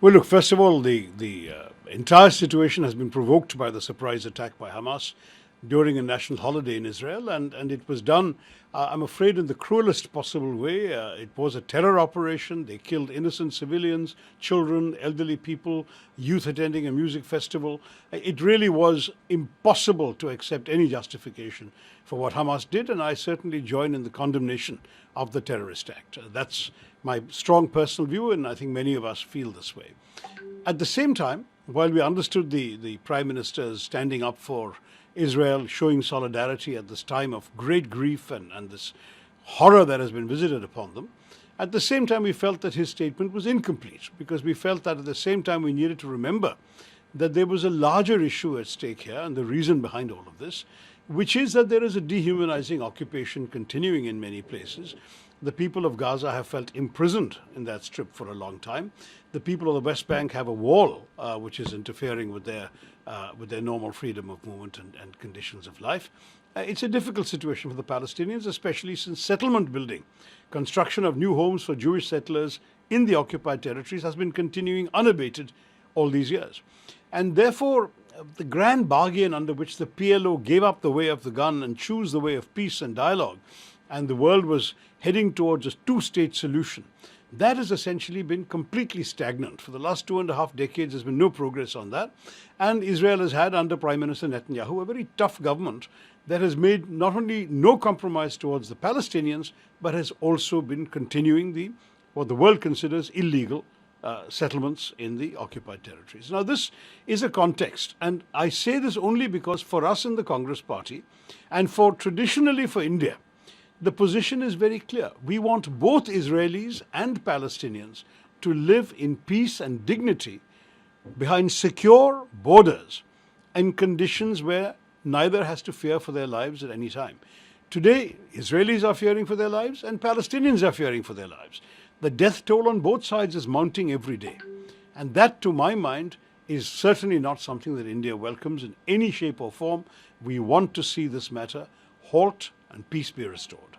Well, look, first of all, the entire situation has been provoked by the surprise attack by Hamas during a national holiday in Israel, and it was done, I'm afraid, in the cruelest possible way. It was a terror operation. They killed innocent civilians, children, elderly people, youth attending a music festival. It really was impossible to accept any justification for what Hamas did, and I certainly join in the condemnation of the terrorist act. That's my strong personal view, and I think many of us feel this way. At the same time, while we understood the Prime Minister's standing up for Israel, showing solidarity at this time of great grief and this horror that has been visited upon them, at the same time we felt that his statement was incomplete, because we felt that at the same time we needed to remember that there was a larger issue at stake here, and the reason behind all of this, which is that there is a dehumanizing occupation continuing in many places. The people of Gaza have felt imprisoned in that strip for a long time. The people of the West Bank have a wall which is interfering with their normal freedom of movement and conditions of life. It's a difficult situation for the Palestinians, especially since settlement building, construction of new homes for Jewish settlers in the occupied territories has been continuing unabated all these years. And therefore, the grand bargain under which the PLO gave up the way of the gun and chose the way of peace and dialogue, and the world was heading towards a two-state solution, that has essentially been completely stagnant. For the last 2.5 decades, there's been no progress on that. And Israel has had, under Prime Minister Netanyahu, a very tough government that has made not only no compromise towards the Palestinians, but has also been continuing what the world considers illegal settlements in the occupied territories. Now, this is a context, and I say this only because for us in the Congress Party, and traditionally for India, the position is very clear. We want both Israelis and Palestinians to live in peace and dignity behind secure borders in conditions where neither has to fear for their lives at any time. Today, Israelis are fearing for their lives and Palestinians are fearing for their lives. The death toll on both sides is mounting every day. And that, to my mind, is certainly not something that India welcomes in any shape or form. We want to see this matter halt and peace be restored.